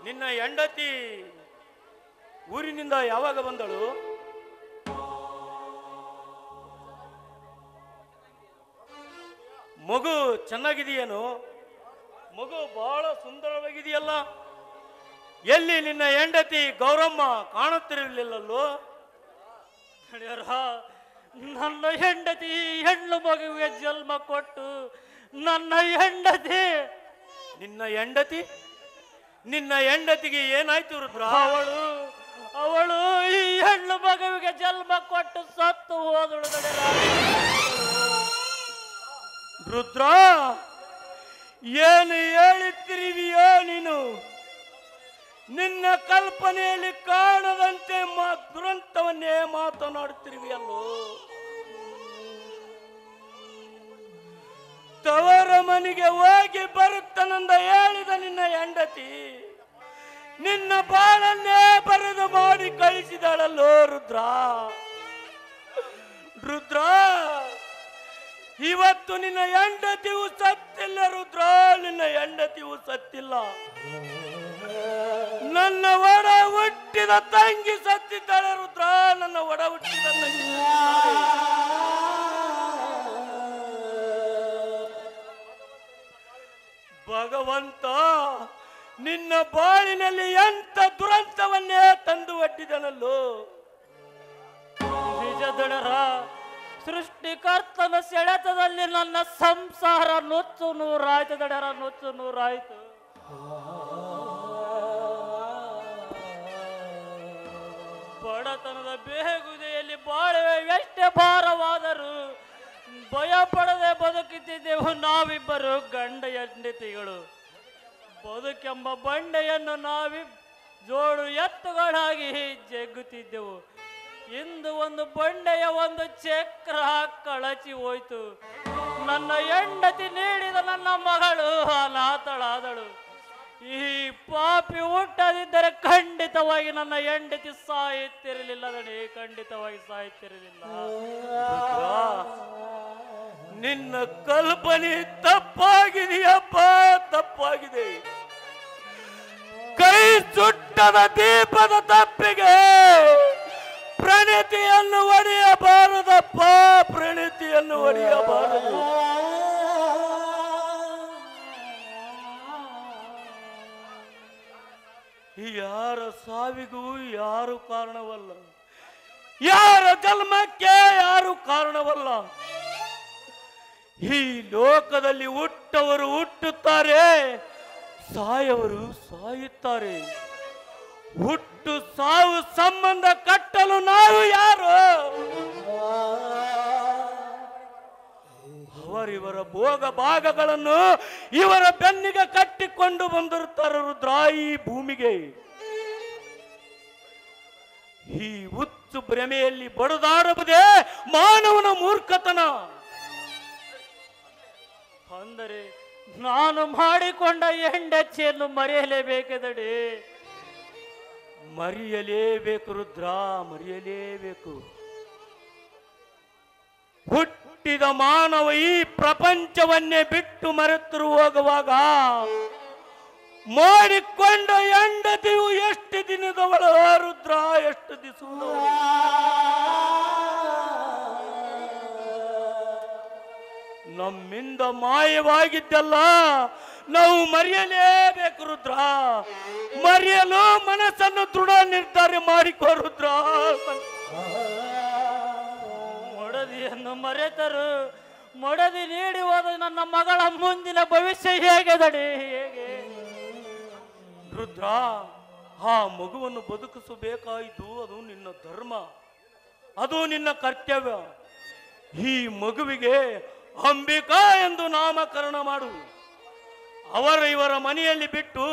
ನಿನ್ನ ಹೆಂಡತಿ ಊರಿನಿಂದ ಯಾವಾಗ ಬಂದಳು? ಮಗು ಚೆನ್ನಾಗಿದೆಯೇನು? ಮಗು ಬಹಳ ಸುಂದರವಾಗಿದೆಯಲ್ಲ. ಎಲ್ಲಿ ನಿನ್ನ ಹೆಂಡತಿ ಗೌರಮ್ಮ ಕಾಣುತ್ತಿರಲಿಲ್ಲಲ್ಲೋ? ನನ್ನ ಹೆಂಡತಿ ಹೆಣ್ಣು ಮಗುವಿಗೆ ಜನ್ಮ ಕೊಟ್ಟು ನನ್ನ ಹೆಂಡತಿ ನಿನ್ನ ಹೆಂಡತಿಗೆ ಏನಾಯ್ತು ರುದ್ರ? ಅವಳು ಈ ಹೆಣ್ಣು ಮಗುವಿಗೆ ಜನ್ಮ ಕೊಟ್ಟು ಸತ್ತು ಹೋದಳು. ರುದ್ರ, ಏನು ಹೇಳುತ್ತಿರುವಿಯೋ ನೀನು? ನಿನ್ನ ಕಲ್ಪನೆಯಲ್ಲಿ ಕಾಣದಂತೆ ದುರಂತವನ್ನೇ ಮಾತನಾಡುತ್ತಿರುವಿಯಲ್ಲೋ. ತವರ ಮನೆಗೆ ಹೋಗಿ ಬರುತ್ತನೆಂದ ಹೇಳಿದ ನಿನ್ನ ಹೆಂಡತಿ ನಿನ್ನ ಬಾಳನ್ನೇ ಬರೆದು ಮಾಡಿ ಕಳಿಸಿದಳಲ್ಲೋ ರುದ್ರ. ಇವತ್ತು ನಿನ್ನ ಹೆಂಡತಿಯೂ ಸತ್ತಿಲ್ಲ ರುದ್ರ, ನಿನ್ನ ಹೆಂಡತಿಯೂ ಸತ್ತಿಲ್ಲ. ನನ್ನ ಒಡ ಹುಟ್ಟಿದ ತಂಗಿ ಸತ್ತಿದ್ದಾಳೆ ರುದ್ರ, ನನ್ನ ಒಡ ಹುಟ್ಟಿದ ತಂಗಿ. ಭಗವಂತ ನಿನ್ನ ಬಾಳಿನಲ್ಲಿ ಎಂತ ದುರಂತವನ್ನೇ ತಂದು ಒಡ್ಡಿದನಲ್ಲೋ. ನಿಜದಡರ ಸೃಷ್ಟಿಕರ್ತನ ಸೆಳೆತದಲ್ಲಿ ನನ್ನ ಸಂಸಾರ ನುಚ್ಚು ನೂರಾಯ್ತು. ದಡರ ನುಚ್ಚು ನೂರಾಯ್ತು. ಬಡತನದ ಬೇಗುದೆಯಲ್ಲಿ ಬಾಳುವೆ ಎಷ್ಟೇ ಭಾರವಾದರೂ ಭಯ ಪಡದೆ ಬದುಕುತ್ತಿದ್ದೆವು ನಾವಿಬ್ಬರು ಗಂಡ ಹೆಂಡತಿಗಳು. ಬದುಕೆಂಬ ಬಂಡೆಯನ್ನು ಜೋಡು ಎತ್ತುಗಳಾಗಿ ಜಗ್ಗುತ್ತಿದ್ದೆವು. ಇಂದು ಒಂದು ಬಂಡೆಯ ಒಂದು ಚಕ್ರ ಕಳಚಿ ಹೋಯ್ತು. ನನ್ನ ಹೆಂಡತಿ ನೀಡಿದ ನನ್ನ ಮಗಳು ಅನಾಥಳಾದಳು. ಈ ಪಾಪಿ ಹುಟ್ಟದಿದ್ದರೆ ಖಂಡಿತವಾಗಿ ನನ್ನ ಹೆಂಡತಿ ಸಾಯುತ್ತಿರಲಿಲ್ಲ. ಖಂಡಿತವಾಗಿ ಸಾಯುತ್ತಿರಲಿಲ್ಲ. ನಿನ್ನ ಕಲ್ಪನೆ ತಪ್ಪಾಗಿದೆಯಪ್ಪ, ತಪ್ಪಾಗಿದೆ. ಕೈ ಸುಟ್ಟದ ದೀಪದ ತಪ್ಪಿಗೆ ಪ್ರಣತಿಯನ್ನು ಒಡೆಯಬಾರದಪ್ಪ, ಪ್ರಣತಿಯನ್ನು ಒಡೆಯಬಾರದು. ಯಾರ ಸಾವಿಗೂ ಯಾರು ಕಾರಣವಲ್ಲ, ಯಾರ ಜನ್ಮಕ್ಕೆ ಯಾರು ಕಾರಣವಲ್ಲ. ಈ ಲೋಕದಲ್ಲಿ ಹುಟ್ಟವರು ಹುಟ್ಟುತ್ತಾರೆ, ಸಾಯವರು ಸಾಯುತ್ತಾರೆ. ಹುಟ್ಟು ಸಾವು ಸಂಬಂಧ ಕಟ್ಟಲು ನಾವು ಯಾರು? ಅವರಿವರ ಭೋಗ ಭಾಗಗಳನ್ನು ಇವರ ಬೆನ್ನಿಗೆ ಕಟ್ಟಿಕೊಂಡು ಬಂದಿರುತ್ತಾರೆ ರುದ್ರ ಈ ಭೂಮಿಗೆ. ಈ ಹುಚ್ಚು ಭ್ರಮೆಯಲ್ಲಿ ಬಡದಾಡುವುದೇ ಮಾನವನ ಮೂರ್ಖತನ. ಅಂದರೆ ನಾನು ಮಾಡಿಕೊಂಡ ಹೆಂಡತಿಯನ್ನು ಮರೆಯಲೇಬೇಕೆದಡಿ. ಮರೆಯಲೇಬೇಕು ರುದ್ರ, ಮರೆಯಲೇಬೇಕು. ಹುಟ್ಟಿದ ಮಾನವ ಈ ಪ್ರಪಂಚವನ್ನೇ ಬಿಟ್ಟು ಮರೆತರು ಹೋಗುವಾಗ ಮಾಡಿಕೊಂಡ ಹೆಂಡತಿಯು ಎಷ್ಟು ದಿನದವಳ ರುದ್ರ, ಎಷ್ಟು ದಿವಸದವಳು. ನಮ್ಮಿಂದ ಮಾಯವಾಗಿದ್ದಲ್ಲ ನಾವು ಮರೆಯಲೇಬೇಕು ರುದ್ರ. ಮರೆಯಲು ಮನಸ್ಸನ್ನು ದೃಢ ನಿರ್ಧಾರ ಮಾಡಿಕೋ ರುದ್ರ. ಮೊಡದಿಯನ್ನು ಮರೆತರು ಮೊಡದಿ ನೀಡಿ ಹೋದ ನನ್ನ ಮಗಳ ಮುಂದಿನ ಭವಿಷ್ಯ ಹೇಗೆ ದಡಿ? ಹೇಗೆ ರುದ್ರ? ಆ ಮಗುವನ್ನು ಬದುಕಿಸಬೇಕಾಯಿತು, ಅದು ನಿನ್ನ ಧರ್ಮ, ಅದು ನಿನ್ನ ಕರ್ತವ್ಯ. ಈ ಮಗುವಿಗೆ ಅಂಬಿಕಾ ಎಂದು ನಾಮಕರಣ ಮಾಡು. ಇವರ ಮನೆಯಲ್ಲಿ ಬಿಟ್ಟು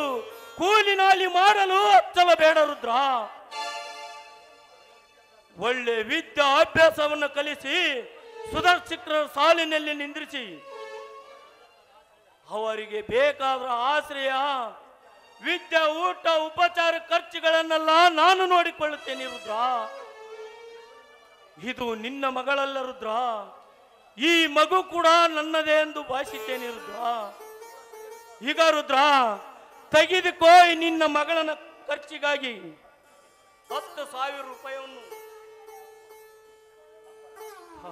ಕೂಲಿನಾಲಿ ಮಾಡಲು ಹಚ್ಚಲಬೇಡ ರುದ್ರ. ಒಳ್ಳೆ ವಿದ್ಯಾ ಅಭ್ಯಾಸವನ್ನು ಕಲಿಸಿ ಸುದರ್ಶಕರ ಸಾಲಿನಲ್ಲಿ ನಿಂದ್ರಿಸಿ ಅವರಿಗೆ ಬೇಕಾದ ಆಶ್ರಯ, ವಿದ್ಯಾ, ಊಟ, ಉಪಚಾರ ಖರ್ಚುಗಳನ್ನೆಲ್ಲ ನಾನು ನೋಡಿಕೊಳ್ಳುತ್ತೇನೆ ರುದ್ರ. ಇದು ನಿನ್ನ ಮಗಳಲ್ಲ ರುದ್ರ, ಈ ಮಗು ಕೂಡ ನನ್ನದೇ ಎಂದು ಭಾಷಿಸ್ತೇನೆ ರುದ್ರ. ಈಗ ರುದ್ರ, ತೆಗೆದುಕೋ ನಿನ್ನ ಮಗಳನ ಖರ್ಚಿಗಾಗಿ 10,000 ರೂಪಾಯಿಯನ್ನು.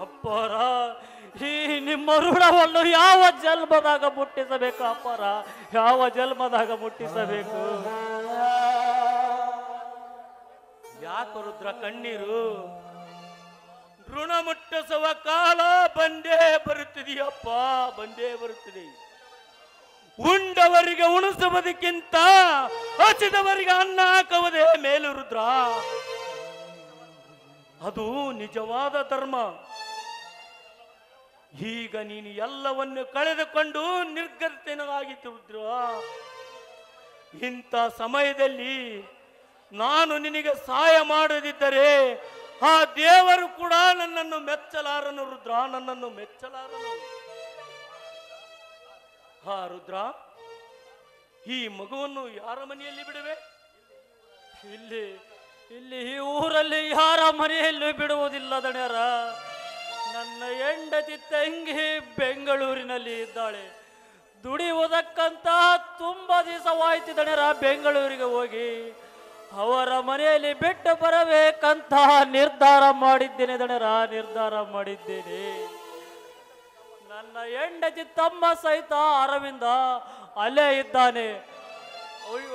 ಅಪ್ಪರ, ಈ ನಿಮ್ಮ ಋಣವನ್ನು ಯಾವ ಜನ್ಮದಾಗ ಮುಟ್ಟಿಸಬೇಕು ಅಪ್ಪರ? ಯಾವ ಜನ್ಮದಾಗ ಮುಟ್ಟಿಸಬೇಕು? ಯಾಕೆ ರುದ್ರ ಕಣ್ಣೀರು? ಋಣ ಮುಟ್ಟಿಸುವ ಕಾಲ ಬಂದೇ ಬರುತ್ತಿದೆಯಪ್ಪ, ಬಂದೇ ಬರುತ್ತಿದೆ. ಉಂಡವರಿಗೆ ಉಣಿಸುವುದಕ್ಕಿಂತ ಹಸಿದವರಿಗೆ ಅನ್ನ ಹಾಕುವುದೇ ಮೇಲು ರುದ್ರ. ಅದು ನಿಜವಾದ ಧರ್ಮ. ಈಗ ನೀನು ಎಲ್ಲವನ್ನು ಕಳೆದುಕೊಂಡು ನಿರ್ಗತಿಕನಾಗಿತ್ತು ರುದ್ರ. ಇಂಥ ಸಮಯದಲ್ಲಿ ನಾನು ನಿನಗೆ ಸಹಾಯ ಮಾಡದಿದ್ದರೆ ಆ ದೇವರು ಕೂಡ ನನ್ನನ್ನು ಮೆಚ್ಚಲಾರನು ರುದ್ರ, ನನ್ನನ್ನು ಮೆಚ್ಚಲಾರನು. ಹಾ ರುದ್ರ, ಈ ಮಗುವನ್ನು ಯಾರ ಮನೆಯಲ್ಲಿ ಬಿಡುವೆ? ಇಲ್ಲಿ ಇಲ್ಲಿ ಈ ಊರಲ್ಲಿ ಯಾರ ಮನೆಯಲ್ಲೂ ಬಿಡುವುದಿಲ್ಲ ದಣ್ಯರ. ನನ್ನ ಹೆಂಡತಿ ತಂಗಿ ಬೆಂಗಳೂರಿನಲ್ಲಿ ಇದ್ದಾಳೆ. ದುಡಿಯುವುದಕ್ಕಂತ ತುಂಬಾ ದಿವಸವಾಯ್ತು ದಣ್ಯರ ಬೆಂಗಳೂರಿಗೆ ಹೋಗಿ. ಅವರ ಮನೆಯಲ್ಲಿ ಬಿಟ್ಟು ಬರಬೇಕಂತ ನಿರ್ಧಾರ ಮಾಡಿದ್ದೇನೆ ದಣ್ಯರ, ನಿರ್ಧಾರ ಮಾಡಿದ್ದೇನೆ. ನನ್ನ ಹೆಂಡತಿ ತಮ್ಮ ಸಹಿತ ಅರವಿಂದ ಅಲ್ಲೇ ಇದ್ದಾನೆ.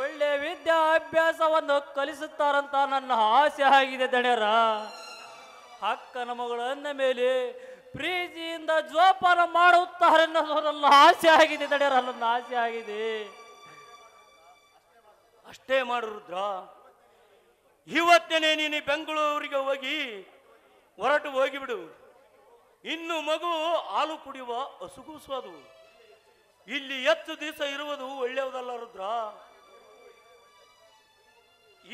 ಒಳ್ಳೆ ವಿದ್ಯಾಭ್ಯಾಸವನ್ನು ಕಲಿಸುತ್ತಾರಂತ ನನ್ನ ಆಸೆ ಆಗಿದೆ ದಣ್ಯರ. ಅಕ್ಕನ ಮಗಳು ಅಂದ ಮೇಲೆ ಪ್ರೀತಿಯಿಂದ ಜೋಪಾನ ಮಾಡುತ್ತಾರೆ ಅನ್ನೋದು ನನ್ನ ಆಸೆ ಆಗಿದೆ ದಣ್ಯರ, ನನ್ನ ಆಸೆ ಆಗಿದೆ. ಅಷ್ಟೇ ಮಾಡು ರುದ್ರ. ಇವತ್ತೇನೆ ನೀನು ಬೆಂಗಳೂರಿಗೆ ಹೊರಟು ಹೋಗಿಬಿಡು. ಇನ್ನು ಮಗು ಹಾಲು ಕುಡಿಯುವ ಹಸುಗೂಸುವುದು. ಇಲ್ಲಿ ಹೆಚ್ಚು ದಿವಸ ಇರುವುದು ಒಳ್ಳೆಯದಲ್ಲ ರುದ್ರ.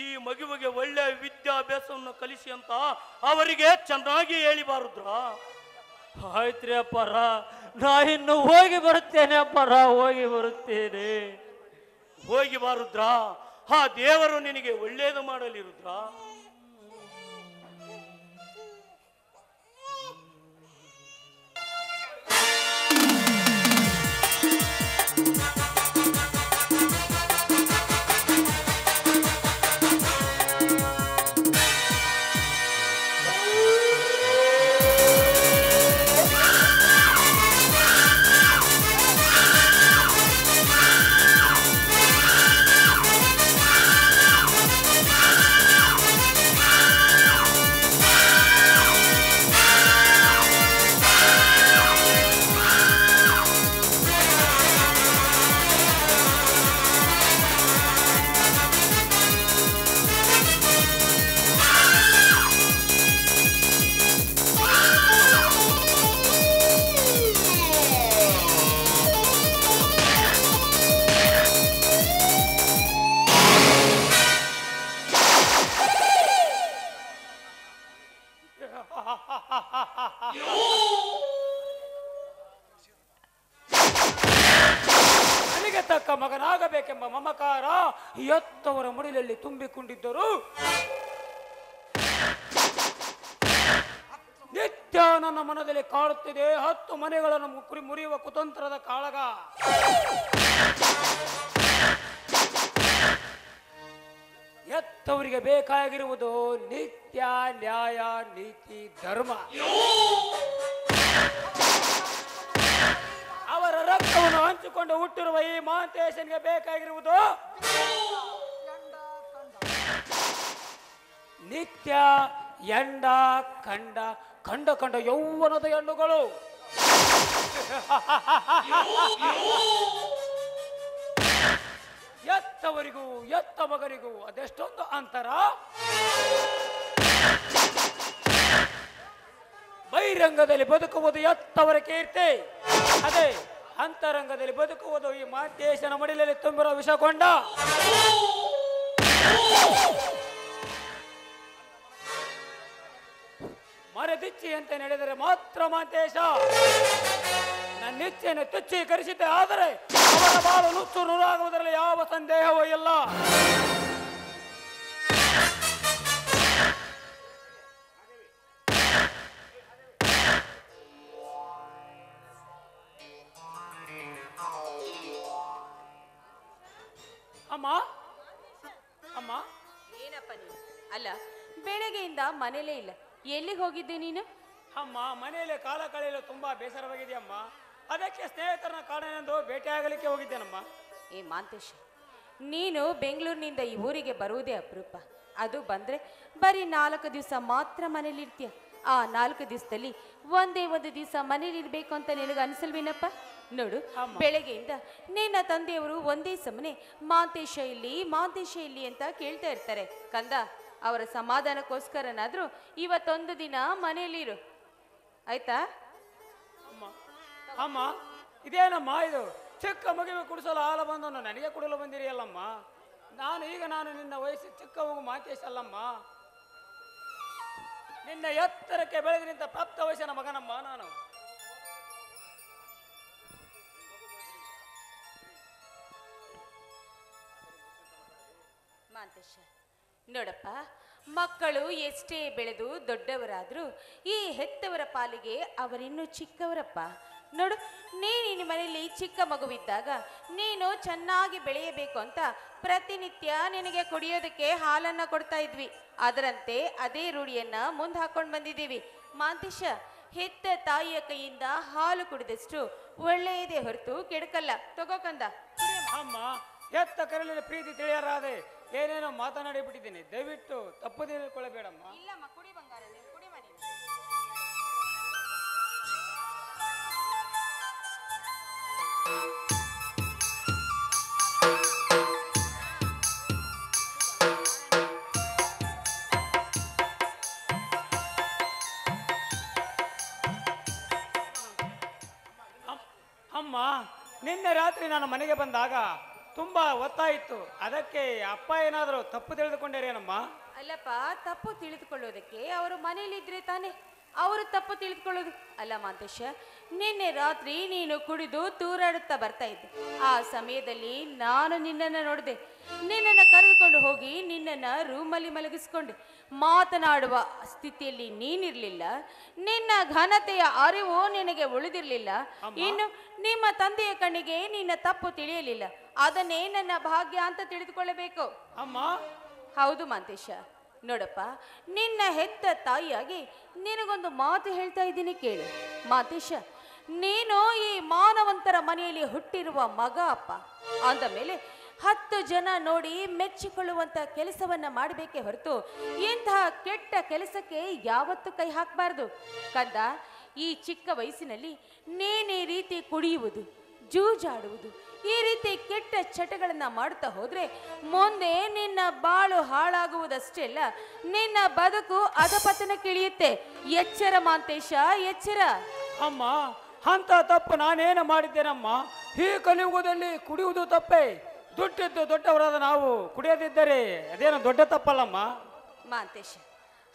ಈ ಮಗುವಿಗೆ ಒಳ್ಳೆಯ ವಿದ್ಯಾಭ್ಯಾಸವನ್ನು ಕಲಿಸಿ ಅಂತ ಅವರಿಗೆ ಚೆನ್ನಾಗಿ ಹೇಳಿಬಾರುದ್ರ. ಆಯ್ತ್ರಿ ಅಪ್ಪರ, ನಾ ಇನ್ನು ಹೋಗಿ ಬರುತ್ತೇನೆ ಅಪ್ಪರ, ಹೋಗಿ ಬರುತ್ತೇನೆ. ಹೋಗಿ ಬಾರುದ್ರ. ಆ ದೇವರು ನಿನಗೆ ಒಳ್ಳೆಯದು ಮಾಡಲಿ ರುದ್ರ. ನನಗೆ ತಕ್ಕ ಮಗನಾಗಬೇಕೆಂಬ ಮಮಕಾರ ಎತ್ತವರ ಮುಡಿಲಲ್ಲಿ ತುಂಬಿಕೊಂಡಿದ್ದರು. ನಿತ್ಯ ನನ್ನ ಮನದಲ್ಲಿ ಕಾಡುತ್ತಿದೆ 10 ಮನೆಗಳನ್ನು ಮುರಿಯುವ ಕುತಂತ್ರದ ಕಾಳಗ. ಎತ್ತವರಿಗೆ ಬೇಕಾಗಿರುವುದು ನಿತ್ಯ ನ್ಯಾಯ ನೀತಿ ಧರ್ಮ. ಅವರ ರಕ್ತವನ್ನು ಹಂಚಿಕೊಂಡು ಹುಟ್ಟಿರುವ ಈ ಮಹಾಂತೇಶನಿಗೆ ಬೇಕಾಗಿರುವುದು ನಿತ್ಯ ಎಂಡ ಕಂಡ ಕಂಡ ಕಂಡ ಯೌವನದ ಹೆಣ್ಣುಗಳು. ಎತ್ತವರಿಗೂ ಎತ್ತ ಮಗನಿಗೂ ಅದೆಷ್ಟೊಂದು ಅಂತರ. ಬಹಿರಂಗದಲ್ಲಿ ಬದುಕುವುದು ಎತ್ತವರ ಕೀರ್ತಿ, ಅದೇ ಅಂತರಂಗದಲ್ಲಿ ಬದುಕುವುದು ಈ ಮಹಾಂತೇಶನ ಮಡಿಲಲ್ಲಿ ತುಂಬಿರೋ ವಿಷಕೊಂಡ. ಮರದಿಚ್ಛೆಯಂತೆ ನಡೆದರೆ ಮಾತ್ರ ಮಹಾಂತೇಶ. ನನ್ನ ಇಚ್ಛೆಯನ್ನು ತುಚ್ಛೀಕರಿಸಿದ್ದೆ, ಆದರೆ ಅವರ ಬಾಳು ನುಚ್ಚು ನೂರಾಗುವುದರಲ್ಲಿ ಯಾವ ಸಂದೇಹವೂ ಇಲ್ಲ. ಅಮ್ಮ ಅಮ್ಮ ಏನಪ್ಪ ನೀನು? ಅಲ್ಲ, ಬೆಳಗ್ಗೆಯಿಂದ ಮನೇಲೇ ಇಲ್ಲ, ಎಲ್ಲಿಗೆ ಹೋಗಿದ್ದೆ ನೀನು? ಅಮ್ಮ ಮನೆಯಲ್ಲಿ ಕಾಲ ಕಳೆಯಲು ತುಂಬಾ ಬೇಸರವಾಗಿದೆಯಮ್ಮ. ಅದಕ್ಕೆ ಸ್ನೇಹಿತರನ್ನ ಕಾಣನೆಂದು ಭೇಟಿಯಾಗಲಿಕ್ಕೆ ಹೋಗಿದ್ದೇನಮ್ಮ. ಏ ಮಾಂತೇಶ, ನೀನು ಬೆಂಗಳೂರಿನಿಂದ ಈ ಊರಿಗೆ ಬರುವುದೇ ಅಪರೂಪ. ಅದು ಬಂದ್ರೆ ಬರೀ 4 ದಿವಸ ಮಾತ್ರ ಮನೇಲಿರ್ತೀಯ. ಆ 4 ದಿವಸದಲ್ಲಿ ಒಂದೇ ಒಂದು ದಿವಸ ಮನೇಲಿರ್ಬೇಕು ಅಂತ ನಿನಗೆ ಅನಿಸಲ್ವೇನಪ್ಪ? ನೋಡು, ಬೆಳಗ್ಗೆಯಿಂದ ನಿನ್ನ ತಂದೆಯವರು ಒಂದೇ ಸಮನೆ ಮಾಂತೇಶ ಇಲ್ಲಿ ಅಂತ ಕೇಳ್ತಾ ಇರ್ತಾರೆ. ಕಂದ, ಅವರ ಸಮಾಧಾನಕ್ಕೋಸ್ಕರನಾದ್ರೂ ಇವತ್ತೊಂದು ದಿನ ಮನೆಯಲ್ಲಿರು, ಆಯ್ತಾ? ಅಮ್ಮ ಇದೇನಮ್ಮ ಇದು? ಚಿಕ್ಕ ಮಗುವಿಗೆ ಕುಡಿಸಲು ಹಾಲು ಬಂದನು ನನಗೆ ಕೊಡಲು ಬಂದಿರಿಯಲ್ಲಮ್ಮ. ನಾನು ನಿನ್ನ ವಯಸ್ಸು ಚಿಕ್ಕ ಮಗು ಮಾತೇಶ ಅಲ್ಲಮ್ಮ. ನಿನ್ನ ಎತ್ತರಕ್ಕೆ ಬೆಳೆದು ನಿಂತ ಪ್ರಾಪ್ತ ವಯಸ್ಸಿನ ಮಗನಮ್ಮ ನಾನು. ಮಾಂತೇಶ, ನೋಡಪ್ಪ, ಮಕ್ಕಳು ಎಷ್ಟೇ ಬೆಳೆದು ದೊಡ್ಡವರಾದರೂ ಈ ಹೆತ್ತವರ ಪಾಲಿಗೆ ಅವರಿನ್ನೂ ಚಿಕ್ಕವರಪ್ಪ. ನೋಡು, ನೀನು ಮನೆಯಲ್ಲಿ ಚಿಕ್ಕ ಮಗುವಿದ್ದಾಗ ನೀನು ಚೆನ್ನಾಗಿ ಬೆಳೆಯಬೇಕು ಅಂತ ಪ್ರತಿನಿತ್ಯ ನಿನಗೆ ಕುಡಿಯೋದಕ್ಕೆ ಹಾಲನ್ನು ಕೊಡ್ತಾ ಇದ್ವಿ. ಅದರಂತೆ ಅದೇ ರೂಢಿಯನ್ನ ಮುಂದೆ ಹಾಕೊಂಡು ಬಂದಿದ್ದೀವಿ. ಮಾಂತೇಶ, ಹೆತ್ತ ತಾಯಿಯ ಕೈಯಿಂದ ಹಾಲು ಕುಡಿದಷ್ಟು ಒಳ್ಳೆಯದೇ ಹೊರತು ಕೆಡಕಲ್ಲ. ತಗೋಕಂದ. ಅಮ್ಮ, ಎತ್ತ ಕರಲಿನ ಪ್ರೀತಿ ತಿಳಿಯರಾದೆ ಏನೇನೋ ಮಾತನಾಡಿ ಬಿಟ್ಟಿದ್ದೀನಿ. ದಯವಿಟ್ಟು ತಪ್ಪು ತಿಳಿದುಕೊಳ್ಳಬೇಡಮ್ಮ. ಇಲ್ಲಮ್ಮ, ಕುಡಿ ಬಂಗಾರ, ನೀನು ಕುಡಿ ಮನೆ. ಅಮ್ಮ, ನಿನ್ನೆ ರಾತ್ರಿ ನಾನು ಮನೆಗೆ ಬಂದಾಗ ತುಂಬಾ ಒತ್ತಾಯಿತ್ತು. ಅದಕ್ಕೆ ಅಪ್ಪ ಏನಾದರೂ ತಪ್ಪು ತಿಳಿದುಕೊಂಡೇರೇನಮ್ಮ? ಅಲ್ಲಪ್ಪ, ತಪ್ಪು ತಿಳಿದುಕೊಳ್ಳೋದಕ್ಕೆ ಅವರು ಮನೇಲಿದ್ರೆ ತಾನೆ ಅವರು ತಪ್ಪು ತಿಳಿದುಕೊಳ್ಳೋದು. ಅಲ್ಲ ಮಾಂತೇಶ, ನಿನ್ನೆ ರಾತ್ರಿ ನೀನು ಕುಡಿದು ತೂರಾಡುತ್ತಾ ಬರ್ತಾ ಇದ್ದೆ. ಆ ಸಮಯದಲ್ಲಿ ನಾನು ನಿನ್ನನ್ನು ನೋಡಿದೆ. ನಿನ್ನನ್ನು ಕರೆದುಕೊಂಡು ಹೋಗಿ ನಿನ್ನನ್ನು ರೂಮಲ್ಲಿ ಮಲಗಿಸ್ಕೊಂಡೆ. ಮಾತನಾಡುವ ಸ್ಥಿತಿಯಲ್ಲಿ ನೀನಿರ್ಲಿಲ್ಲ. ನಿನ್ನ ಘನತೆಯ ಅರಿವು ನಿನಗೆ ಉಳಿದಿರಲಿಲ್ಲ. ಇನ್ನು ನಿಮ್ಮ ತಂದೆಯ ಕಣ್ಣಿಗೆ ನಿನ್ನ ತಪ್ಪು ತಿಳಿಯಲಿಲ್ಲ. ಅದನ್ನೇ ನನ್ನ ಭಾಗ್ಯ ಅಂತ ತಿಳಿದುಕೊಳ್ಳಬೇಕು. ಅಮ್ಮ, ಹೌದು ಮಾಂತೇಶ. ನೋಡಪ್ಪ, ನಿನ್ನ ಹೆತ್ತ ತಾಯಿಯಾಗಿ ನಿನಗೊಂದು ಮಾತು ಹೇಳ್ತಾ ಇದ್ದೀನಿ, ಕೇಳು. ಮಾಂತೇಶ, ನೀನು ಈ ಮಾನವಂತರ ಮನೆಯಲ್ಲಿ ಹುಟ್ಟಿರುವ ಮಗ ಅಪ್ಪ. ಅಂದ ಮೇಲೆ 10 ಜನ ನೋಡಿ ಮೆಚ್ಚಿಕೊಳ್ಳುವಂತ ಕೆಲಸವನ್ನ ಮಾಡಬೇಕೇ ಹೊರತು ಇಂತಹ ಕೆಟ್ಟ ಕೆಲಸಕ್ಕೆ ಯಾವತ್ತೂ ಕೈ ಹಾಕಬಾರ್ದು. ಕಂದ, ಈ ಚಿಕ್ಕ ವಯಸ್ಸಿನಲ್ಲಿ ನೀನೇ ರೀತಿ ಕುಡಿಯುವುದು, ಜೂಜಾಡುವುದು, ಈ ರೀತಿ ಕೆಟ್ಟ ಚಟಗಳನ್ನ ಮಾಡ್ತಾ ಹೋದ್ರೆ ಮುಂದೆ ನಿನ್ನ ಬಾಳು ಹಾಳಾಗುವುದಷ್ಟೇ ಅಲ್ಲ, ನಿನ್ನ ಬದುಕು ಅಧಪತನಕ್ಕಿಳಿಯುತ್ತೆ. ಎಚ್ಚರ ಮಾಂತೇಶ, ಎಚ್ಚರ. ಅಮ್ಮ, ಅಂತ ತಪ್ಪು ನಾನೇನು ಮಾಡಿದ್ದೇನಮ್ಮ? ಈ ಕಲಿಯುಗದಲ್ಲಿ ಕುಡಿಯುವುದು ತಪ್ಪೇ. ದುಡ್ಡಿದ್ದು ದೊಡ್ಡವರಾದ ನಾವು ಕುಡಿಯದಿದ್ದರೆ ಅದೇನು ದೊಡ್ಡ ತಪ್ಪಲ್ಲಮ್ಮ. ಮಾಂತೇಶ,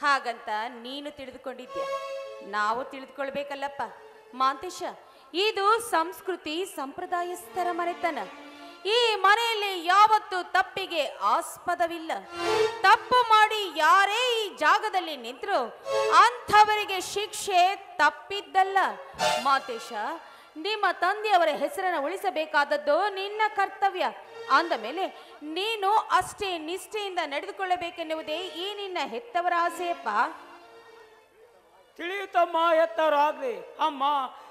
ಹಾಗಂತ ನೀನು ತಿಳಿದುಕೊಂಡಿದ್ಯಾ, ನಾವು ತಿಳಿದುಕೊಳ್ಬೇಕಲ್ಲಪ್ಪ. ಮಾಂತೇಶ, ಇದು ಸಂಸ್ಕೃತಿ ಸಂಪ್ರದಾಯಸ್ಥರ ಮನೆತನ. ಈ ಮನೆಯಲ್ಲಿ ಯಾವತ್ತು ತಪ್ಪಿಗೆ ಆಸ್ಪದವಿಲ್ಲ. ತಪ್ಪು ಮಾಡಿ ಯಾರೇ ಈ ಜಾಗದಲ್ಲಿ ನಿಂತರೂ ಅಂಥವರಿಗೆ ಶಿಕ್ಷೆ ತಪ್ಪಿದ್ದಲ್ಲ. ಮಾತೇಶ, ನಿಮ್ಮ ತಂದೆಯವರ ಹೆಸರನ್ನು ಉಳಿಸಬೇಕಾದದ್ದು ನಿನ್ನ ಕರ್ತವ್ಯ. ಅಂದ ಮೇಲೆ ನೀನು ಅಷ್ಟೇ ನಿಷ್ಠೆಯಿಂದ ನಡೆದುಕೊಳ್ಳಬೇಕೆನ್ನುವುದೇ ಈ ನಿನ್ನ ಹೆತ್ತವರ ಆಸೆಯಪ್ಪ. ತಿಳಿಯುತ್ತಮ್ಮ, ಎತ್ತವರು ಆಗ್ಲಿ. ಅಮ್ಮ,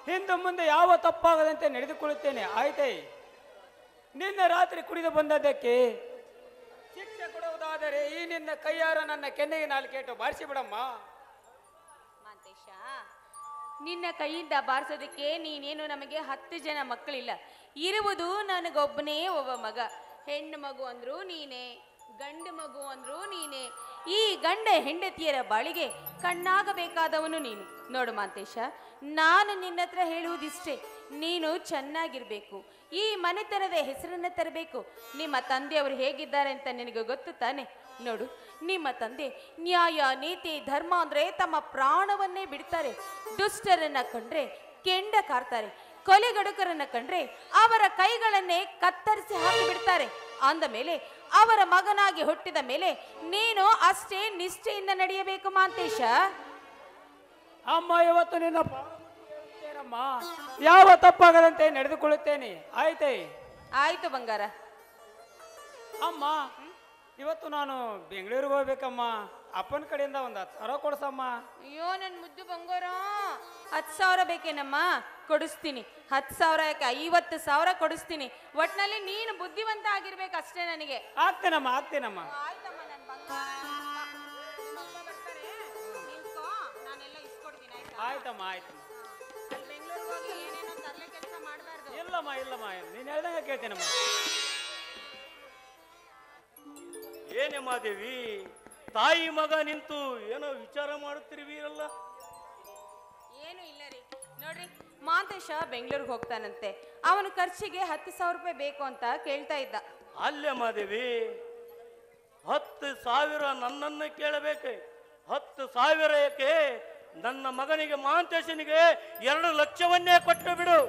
ಹಿಂದೆ ಮುಂದೆ ಯಾವ ತಪ್ಪಾಗದಂತೆ ನಡೆದುಕೊಳ್ಳುತ್ತೇನೆ, ಆಯ್ತೇ? ನಿನ್ನೆ ರಾತ್ರಿ ಕುಡಿದು ಬಂದದ್ದಕ್ಕೆ ಶಿಕ್ಷೆ ಕೊಡುವುದಾದರೆ ಈ ನಿನ್ನ ಕೈಯಾರ ನನ್ನ ಕೆನ್ನೆಗೆ ನಾಲ್ಕೇಟು ಬಾರಿಸಿ ಬಿಡಮ್ಮ. ಮಾಂತೇಶ, ನಿನ್ನ ಕೈಯಿಂದ ಬಾರಿಸೋದಕ್ಕೆ ನೀನೇನು ನಮಗೆ 10 ಜನ ಮಕ್ಕಳಿಲ್ಲ. ಇರುವುದು ನನಗೊಬ್ಬನೇ ಒಬ್ಬ ಮಗ. ಹೆಣ್ಣು ಮಗು ಅಂದ್ರು ನೀನೇ, ಗಂಡು ಮಗು ಅಂದ್ರು ನೀನೇ. ಈ ಗಂಡ ಹೆಂಡತಿಯರ ಬಾಳಿಗೆ ಕಣ್ಣಾಗಬೇಕಾದವನು ನೀನು. ನೋಡು ಮಾಂತೇಶ, ನಾನು ನಿನ್ನ ಹತ್ರ ಹೇಳುವುದಿಷ್ಟೇ, ನೀನು ಚೆನ್ನಾಗಿರ್ಬೇಕು, ಈ ಮನೆತನದ ಹೆಸರನ್ನ ತರಬೇಕು. ನಿಮ್ಮ ತಂದೆಯವರು ಹೇಗಿದ್ದಾರೆ ಅಂತ ನಿನಗೆ ಗೊತ್ತು ತಾನೆ? ನೋಡು, ನಿಮ್ಮ ತಂದೆ ನ್ಯಾಯ, ನೀತಿ, ಧರ್ಮ ಅಂದ್ರೆ ತಮ್ಮ ಪ್ರಾಣವನ್ನೇ ಬಿಡ್ತಾರೆ. ದುಷ್ಟರನ್ನ ಕಂಡ್ರೆ ಕೆಂಡ ಕಾರ್ತಾರೆ, ಕೊಲೆಗಡುಕರನ್ನ ಕಂಡ್ರೆ ಅವರ ಕೈಗಳನ್ನೇ ಕತ್ತರಿಸಿ ಹಾಕಿ ಬಿಡ್ತಾರೆ. ಅಂದ ಮೇಲೆ ಅವರ ಮಗನಾಗಿ ಹುಟ್ಟಿದ ಮೇಲೆ ನೀನು ಅಷ್ಟೇ ನಿಷ್ಠೆಯಿಂದ ನಡೆಯಬೇಕು ಮಾಂತೇಶ. ಅಮ್ಮ, ಇವತ್ತು ನಿನ್ನ ಪಾದಮೂಲಮ್ಮ, ಯಾವ ತಪ್ಪಾಗದಂತೆ ನಡೆದುಕೊಳ್ಳುತ್ತೇನೆ, ಆಯ್ತೇ? ಆಯ್ತು ಬಂಗಾರ. ಅಮ್ಮ ಇವತ್ತು ನಾನು ಬೆಂಗಳೂರಿಗೆ ಹೋಗ್ಬೇಕಮ್ಮ. ಅಪ್ಪನ ಕಡೆಯಿಂದ ಒಂದು 10,000 ಕೊಡ್ಸಮ್ಮ. ಅಯ್ಯೋ ನನ್ ಮುದ್ದು ಬಂಗಾರ, 10,000 ಬೇಕೇನಮ್ಮ? ಕೊಡಿಸ್ತೀನಿ. 10,000 ಯಾಕೆ, 50,000 ಕೊಡಿಸ್ತೀನಿ. ಒಟ್ನಲ್ಲಿ ನೀನು ಬುದ್ಧಿವಂತ ಆಗಿರ್ಬೇಕು ಅಷ್ಟೇ ನನಗೆ. ಆಗ್ತೇನಮ್ಮ ಆಗ್ತೇನಮ್ಮ. ಆಯ್ತಮ್ಮ ನನ್ ಬಂಗಾರ. ನಿಮ್ಮಪ್ಪ ಬರ್ತಾರೆ, ನಿಂತ್ಕೋ, ನಾನೆಲ್ಲ ಇಸ್ಕೊಡ್ತೀನಿ ಆಯ್ತಾ? ಆಯ್ತಮ್ಮ ಆಯ್ತಮ್ಮ. ಅಲ್ಲಿ ಬೆಂಗಳೂರಿಗೆ ಹೋಗಿ ಏನೇನೋ ತರಲೆ ಕೆಲಸ ಮಾಡಬಾರ್ದು. ಇಲ್ಲಮ್ಮ ಇಲ್ಲಮ್ಮ, ನೀನು ಹೇಳ್ದಂಗೆ ಕೇಳ್ತೇನಮ್ಮ. ಏನೇ ಮಾದೇವಿ, ತಾಯಿ ಮಗ ನಿಂತು ಏನೋ ವಿಚಾರ ಮಾಡುತ್ತಿರುವೀರಲ್ಲ? ಏನು ಇಲ್ಲ ರೀ. ನೋಡ್ರಿ, ಮಾಂತೇಶ ಬೆಂಗಳೂರಿಗೆ ಹೋಗ್ತಾನಂತೆ. ಅವನ ಖರ್ಚಿಗೆ 10,000 ರೂಪಾಯಿ ಬೇಕು ಅಂತ ಕೇಳ್ತಾ ಇದ್ದ. ಅಲ್ಲೇ ಮಾದೇವಿ, 10,000 ನನ್ನನ್ನು ಕೇಳಬೇಕೆ? 10,000 ಏಕೆ? ನನ್ನ ಮಗನಿಗೆ ಮಾಂತೇಶನಿಗೆ 2 ಲಕ್ಷವನ್ನೇ ಕೊಟ್ಟು ಬಿಡು.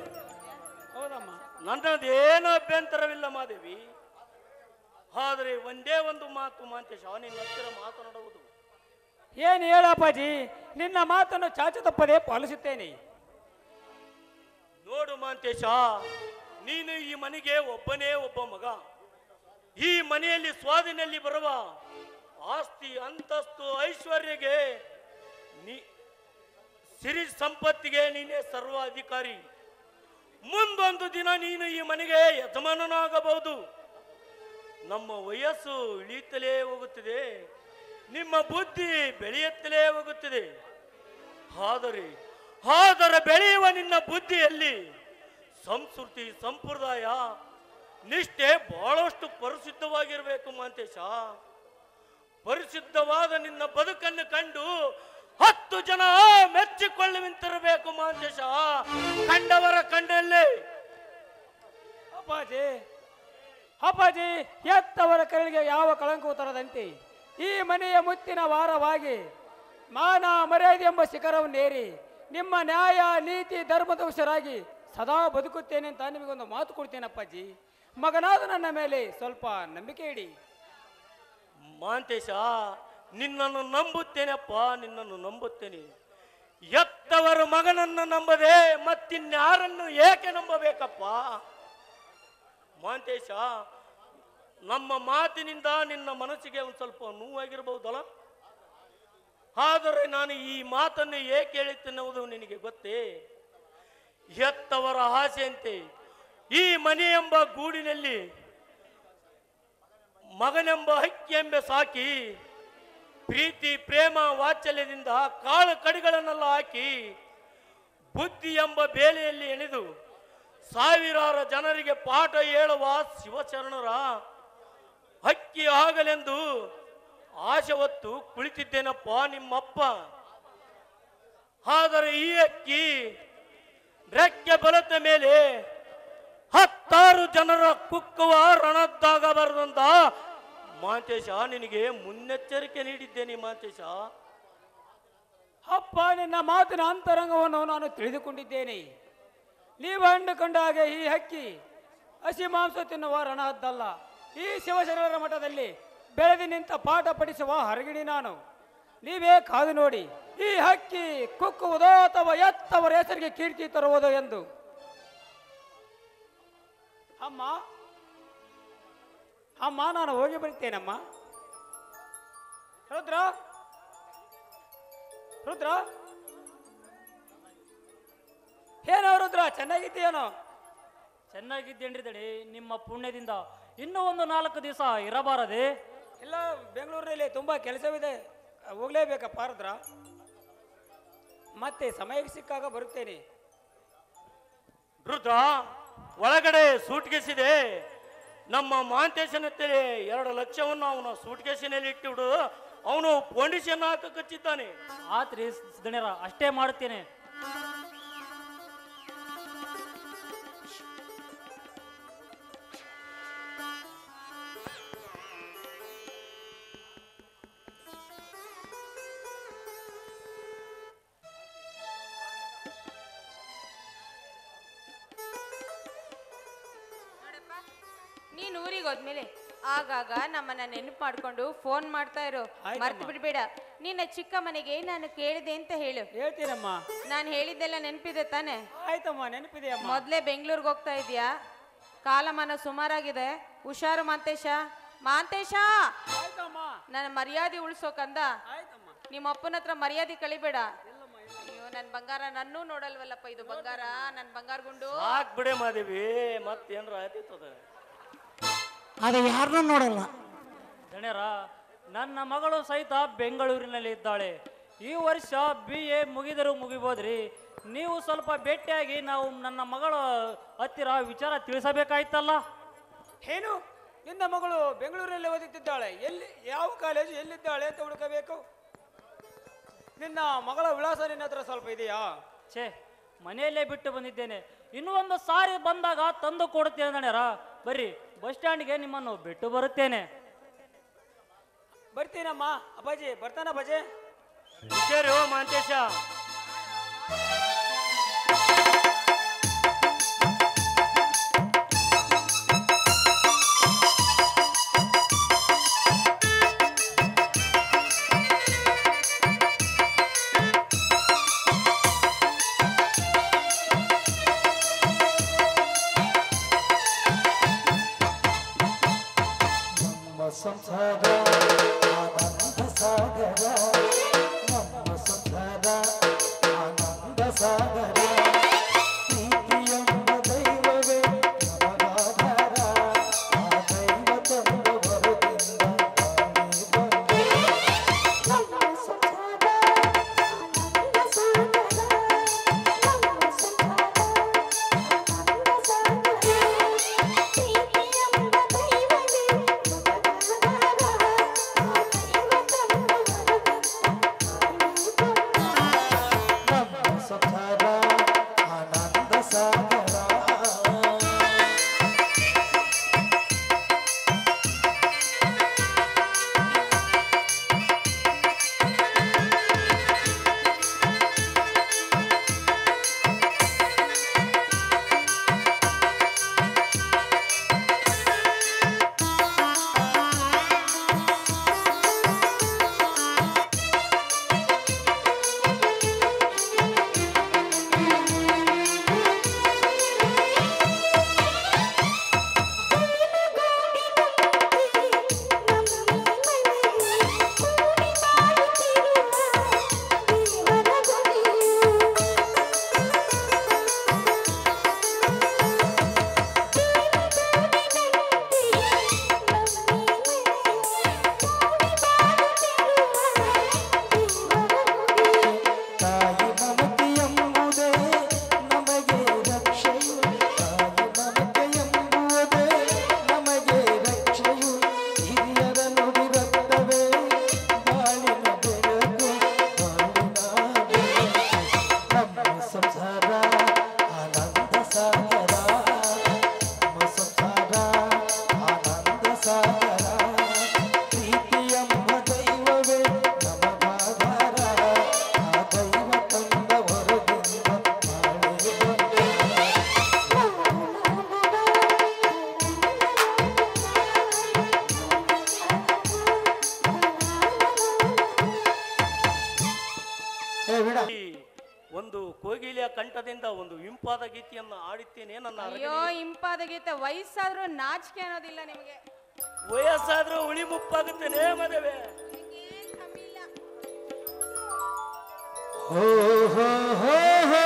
ಹೌದಮ್ಮ. ನನ್ನದೇನು ಅಭ್ಯಂತರವಿಲ್ಲ ಮಾದೇವಿ. ಆದರೆ ಒಂದೇ ಒಂದು ಮಾತು ಮಾಂತೇಶ, ನಿನ್ನ ಹತ್ತಿರ ಮಾತನಾಡುವುದು. ಏನು ಹೇಳಪ್ಪಾಜಿ, ನಿನ್ನ ಮಾತನ್ನು ಚಾಚು ತಪ್ಪದೆ ಪಾಲಿಸುತ್ತೇನೆ. ನೋಡು ಮಾಂತೇಶ, ನೀನು ಈ ಮನೆಗೆ ಒಬ್ಬನೇ ಒಬ್ಬ ಮಗ. ಈ ಮನೆಯಲ್ಲಿ ಸ್ವಾಧೀನಲ್ಲಿ ಬರುವ ಆಸ್ತಿ, ಅಂತಸ್ತು, ಐಶ್ವರ್ಯಗೆ ಸಿರಿ ಸಂಪತ್ತಿಗೆ ನೀನೇ ಸರ್ವಾಧಿಕಾರಿ. ಮುಂದೊಂದು ದಿನ ನೀನು ಈ ಮನೆಗೆ ಯಜಮಾನನಾಗಬಹುದು. ನಮ್ಮ ವಯಸ್ಸು ಇಳಿಯುತ್ತಲೇ ಹೋಗುತ್ತದೆ, ನಿಮ್ಮ ಬುದ್ಧಿ ಬೆಳೆಯುತ್ತಲೇ ಹೋಗುತ್ತದೆ. ಆದರೆ ಬೆಳೆಯುವ ನಿನ್ನ ಬುದ್ಧಿಯಲ್ಲಿ ಸಂಸ್ಕೃತಿ, ಸಂಪ್ರದಾಯ, ನಿಷ್ಠೆ ಬಹಳಷ್ಟು ಪರಿಶುದ್ಧವಾಗಿರಬೇಕು ಮಾಂತೇಶ. ಪರಿಶುದ್ಧವಾದ ನಿನ್ನ ಬದುಕನ್ನು ಕಂಡು 10 ಜನ ಮೆಚ್ಚಿಕೊಳ್ಳುವಂತಿರಬೇಕು ಮಾಂತೇಶ, ಕಂಡವರ ಕಣ್ಣಲ್ಲಿ. ಅಪ್ಪಾಜಿ, ಎತ್ತವರ ಕರಳಿಗೆ ಯಾವ ಕಳಂಕವೂ ತರದಂತೆ ಈ ಮನೆಯ ಮುತ್ತಿನ ವಾರವಾಗಿ ಮಾನ ಮರ್ಯಾದೆ ಎಂಬ ಶಿಖರವನ್ನೇರಿ ನಿಮ್ಮ ನ್ಯಾಯ ನೀತಿ ಧರ್ಮದ ಹುಷರಾಗಿ ಸದಾ ಬದುಕುತ್ತೇನೆ ಅಂತ ನಿಮಗೊಂದು ಮಾತು ಕೊಡ್ತೇನೆ ಅಪ್ಪಾಜಿ. ಮಗನಾದ ನನ್ನ ಮೇಲೆ ಸ್ವಲ್ಪ ನಂಬಿಕೆ ಇಡಿ. ಮಾಂತೇಶ, ನಿನ್ನನ್ನು ನಂಬುತ್ತೇನೆಪ್ಪ, ನಿನ್ನನ್ನು ನಂಬುತ್ತೇನೆ. ಎತ್ತವರ ಮಗನನ್ನು ನಂಬದೆ ಮತ್ತಿನ್ಯಾರನ್ನು ಏಕೆ ನಂಬಬೇಕಪ್ಪ? ಮಾಂತೇಶ, ನಮ್ಮ ಮಾತಿನಿಂದ ನಿನ್ನ ಮನಸ್ಸಿಗೆ ಒಂದು ಸ್ವಲ್ಪ ನೋವಾಗಿರಬಹುದಲ್ಲ? ಆದರೆ ನಾನು ಈ ಮಾತನ್ನು ಏಕೆ ಹೇಳುತ್ತೇನೆಂಬುದು ನಿನಗೆ ಗೊತ್ತೇ? ಎತ್ತವರ ಆಸೆಯಂತೆ ಈ ಮನೆ ಎಂಬ ಗೂಡಿನಲ್ಲಿ ಮಗನೆಂಬ ಹಕ್ಕಿಯೆಂಬ ಸಾಕಿ ಪ್ರೀತಿ, ಪ್ರೇಮ, ವಾತ್ಸಲ್ಯದಿಂದ ಕಾಳು ಕಡಿಗಳನ್ನೆಲ್ಲ ಹಾಕಿ ಬುದ್ಧಿ ಎಂಬ ಬೇಲೆಯಲ್ಲಿ ಎಣೆದು ಸಾವಿರಾರು ಜನರಿಗೆ ಪಾಠ ಹೇಳುವ ಶಿವಚರಣರ ಹಕ್ಕಿ ಆಗಲೆಂದು ಆಸೆ ಹೊತ್ತು ಕುಳಿತಿದ್ದೇನಪ್ಪ ನಿಮ್ಮಪ್ಪ. ಆದರೆ ಈ ಹಕ್ಕಿ ರೆಕ್ಕೆ ಬಲದ ಮೇಲೆ 10 ಜನರ ಕುಕ್ಕುವ ರಣದ್ದಾಗಬಾರದಂತ ಮಾಂತೇಶ ನಿನಗೆ ಮುನ್ನೆಚ್ಚರಿಕೆ ನೀಡಿದ್ದೇನೆ ಮಾಂತೇಶ. ಅಪ್ಪ, ನಿನ್ನ ಮಾತಿನ ಅಂತರಂಗವನ್ನು ನಾನು ತಿಳಿದುಕೊಂಡಿದ್ದೇನೆ. ನೀವು ಅಂದುಕೊಂಡ ಹಾಗೆ ಈ ಹಕ್ಕಿ ಹಸಿ ಮಾಂಸ ತಿನ್ನುವ ರಣಹದ್ದಲ್ಲ. ಈ ಶಿವಶರಣರ ಮಠದಲ್ಲಿ ಬೆಳೆದು ನಿಂತ ಪಾಠ ಪಡಿಸುವ ಹರಗಿಣಿ ನಾನು. ನೀವೇ ಕಾದು ನೋಡಿ, ಈ ಹಕ್ಕಿ ಕುಕ್ಕುವುದೋ ಅಥವಾ ಎತ್ತವರ ಹೆಸರಿಗೆ ಕೀರ್ತಿ ತರುವುದೋ ಎಂದು. ಅಮ್ಮ, ನಾನು ಹೋಗಿ ಬರ್ತೇನಮ್ಮ. ರುದ್ರ, ಏನೋ ರುದ್ರ, ಚೆನ್ನಾಗಿದ್ದೀಯೇನೋ? ಚೆನ್ನಾಗಿದ್ದೇನ್ರಿ ದಡಿ, ನಿಮ್ಮ ಪುಣ್ಯದಿಂದ ಇನ್ನೂ ಒಂದು 4 ದಿವಸ ಇರಬಾರದೆ? ಇಲ್ಲ, ಬೆಂಗಳೂರಿನಲ್ಲಿ ತುಂಬಾ ಕೆಲಸವಿದೆ, ಹೋಗ್ಲೇಬೇಕಪ್ಪ ರುದ್ರ. ಮತ್ತೆ ಸಮಯಕ್ಕೆ ಸಿಕ್ಕಾಗ ಬರುತ್ತೇನೆ. ರುದ್ರ, ಒಳಗಡೆ ಸೂಟ್ಕೇಸಿದೆ. ನಮ್ಮ ಮಾಂತೇಶನತ್ತಲೆ 2 ಲಕ್ಷವನ್ನು ಅವನ ಸೂಟ್ಕೇಸಿನಲ್ಲಿ ಇಟ್ಟುಬಿಡು. ಅವನು ಪೊಂಡಿಷನ್ ಹಾಕ ಕಚ್ಚಿದ್ದಾನೆ. ಆತ್ರಿ ದಣಿಯರ, ಅಷ್ಟೇ ಮಾಡುತ್ತೇನೆ. ನೀನ್ ಊರಿಗೆ ಹೋದ್ಮೇಲೆ ಆಗಾಗ ನಮ್ಮನ್ನ ನೆನಪು ಮಾಡ್ಕೊಂಡು ಫೋನ್ ಮಾಡ್ತಾ ಇರೋ, ಮರ್ತು ಬಿಡ್ಬೇಡ. ನಿನ್ನ ಚಿಕ್ಕ ಮನೆಗೆ ನಾನು ಕೇಳಿದೆ ಅಂತ ಹೇಳು. ಹೇಳ್ತೀನಮ್ಮ. ನಾನು ಹೇಳಿದ್ದೆಲ್ಲ ನೆನಪಿದೆ ತಾನೆ? ಆಯ್ತಮ್ಮ, ನೆನಪಿದೆ ಅಮ್ಮ. ಮೊದ್ಲೇ ಬೆಂಗಳೂರಿಗೆ ಹೋಗ್ತಾ ಇದೀಯಾ, ಕಾಲಮಾನ ಸುಮಾರಾಗಿದೆ, ಹುಷಾರು ಮಾಂತೇಶ. ಮಾಂತೇಶ ಆಯ್ತಮ್ಮ ನನ್ನ ಮರ್ಯಾದೆ ಉಳ್ಸೋಕಂದ ಆಯ್ತಮ್ಮ. ನಿಮ್ಮ ಅಪ್ಪನ ಹತ್ರ ಮರ್ಯಾದೆ ಕಳಿಬೇಡ. ಅಯ್ಯೋ ನನ್ ಬಂಗಾರ ನನ್ನೂ ನೋಡಲ್ವಲ್ಲಪ್ಪ, ಇದು ಬಂಗಾರ, ನನ್ ಬಂಗಾರ ಗುಂಡು. ಬಿಡೆ ಮಾದೇವಿ, ಮತ್ತೇನ್ರ ಆಯ್ತದ? ಅದು ಯಾರನ್ನೂ ನೋಡಲ್ಲ ದಣ್ಯರ. ನನ್ನ ಮಗಳು ಸಹಿತ ಬೆಂಗಳೂರಿನಲ್ಲಿ ಇದ್ದಾಳೆ. ಈ ವರ್ಷ BA ಮುಗಿದರೂ ಮುಗಿಬೋದ್ರಿ. ನೀವು ಸ್ವಲ್ಪ ಭೇಟಿಯಾಗಿ ನಾವು ನನ್ನ ಮಗಳ ಹತ್ತಿರ ವಿಚಾರ ತಿಳಿಸಬೇಕಾಯ್ತಲ್ಲ. ಏನು ನಿನ್ನ ಮಗಳು ಬೆಂಗಳೂರಲ್ಲಿ ಓದುತ್ತಿದ್ದಾಳೆ? ಎಲ್ಲಿ, ಯಾವ ಕಾಲೇಜು, ಎಲ್ಲಿದ್ದಾಳೆ ಅಂತ ಹುಡುಕಬೇಕು. ನಿನ್ನ ಮಗಳ ವಿಳಾಸ ನಿನ್ನ ಹತ್ರ ಸ್ವಲ್ಪ ಇದೆಯಾ? ಛೇ, ಮನೆಯಲ್ಲೇ ಬಿಟ್ಟು ಬಂದಿದ್ದೇನೆ. ಇನ್ನೂ ಒಂದು ಸಾರಿ ಬಂದಾಗ ತಂದು ಕೊಡುತ್ತೇನೆ ದಣ್ಯರ. ಬರ್ರಿ, ಬಸ್ ಸ್ಟ್ಯಾಂಡ್ಗೆ ನಿಮ್ಮನ್ನು ಬಿಟ್ಟು ಬರುತ್ತೇನೆ. ಬರ್ತೀನಮ್ಮ. ಅಪ್ಪಾಜಿ ಬರ್ತಾನ ಅಪ್ಪಾಜಿ? ಹುಷಾರು ಮಾಂತೇಶ. ಸಂಸಾರ ಆನಂದ ಸಾಗರ, ನಮ್ಮ ಸಂಸಾರ ಆನಂದ ಸಾಗರ. ಪ್ರೀತಿಯೆಂಬ ದೈವವೇ ನಮಗಾಧಾರ, ಆ ದೈವ ತಂದ ವರದಿಂದ ತಾನೇ ಬಂದೆ. ನಮ್ಮ ಸಂಸಾರ ಆನಂದ ಸಾಗರ, ನಮ್ಮ ಸಂಸಾರ ಆನಂದ ಸಾಗರ. ಪ್ರೀತಿಯೆಂಬ ದೈವವೇ ಸಂಸಾರ ಆನಂದ ಸಾಗರ. ಒಂದು ಕೋಗಿಲೆಯ ಕಂಠದಿಂದ ಒಂದು ಇಂಪಾದ ಗೀತೆಯನ್ನು ಆಡುತ್ತೇನೆ. ನನ್ನ ಅಯ್ಯೋ ಇಂಪಾದ ಗೀತೆ. ವಯಸ್ಸಾದ್ರೂ ನಾಚಿಕೆ ಅನ್ನೋದಿಲ್ಲ ನಿಮಗೆ. ವಯಸ್ಸಾದ್ರೂ ಉಳಿ ಮುಪ್ಪಾಗುತ್ತೇನೆ ಮದುವೆ. ಏನ್ ಕಮ್ಮಿ ಇಲ್ಲ. ಹೋ ಹೋ ಹೋ ಹೋ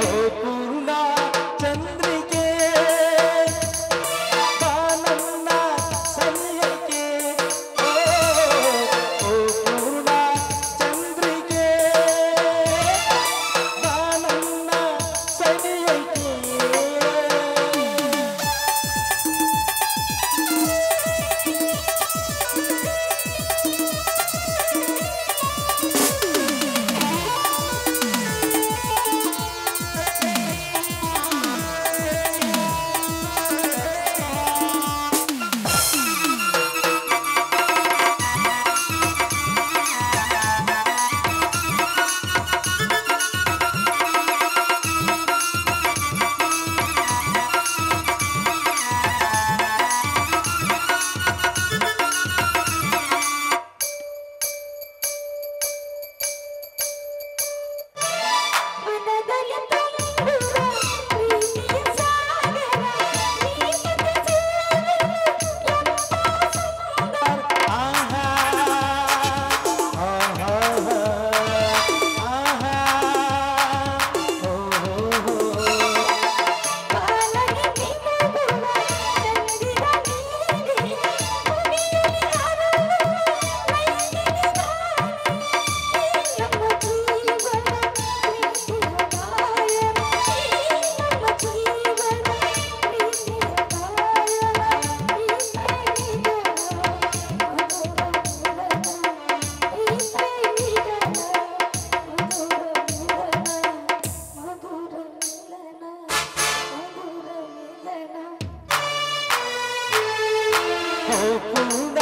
ಓ ಪೂರ್ಣ ಚಂದ್ರಿಕೆ ಬಾ ನನ್ನ ಸನಿಹಕ್ಕೆ ಓ ಪೂರ್ಣ ಚಂದ್ರಿಕೆ ಬಾ ನನ್ನ ಸನಿಹಕ್ಕೆ ಪೂರ್ಣ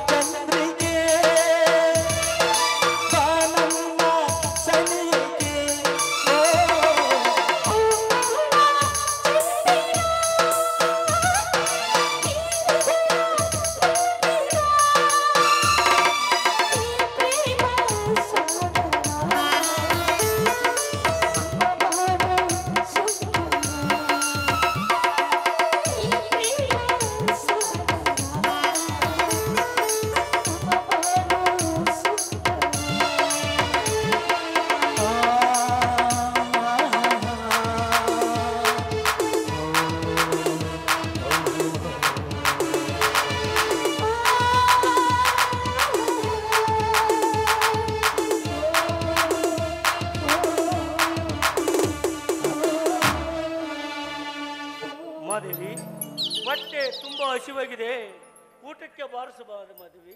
ಚಂದ್ರಿಕೆ ಬಾ ನನ್ನ ಸನಿಹಕ್ಕೆ ಓ ಮಾದೇವಿ, ಹೊಟ್ಟೆ ತುಂಬಾ ಹಸಿವಾಗಿದೆ, ಊಟಕ್ಕೆ ಬಾರಿಸಬಾರದು ಮಾದೇವಿ.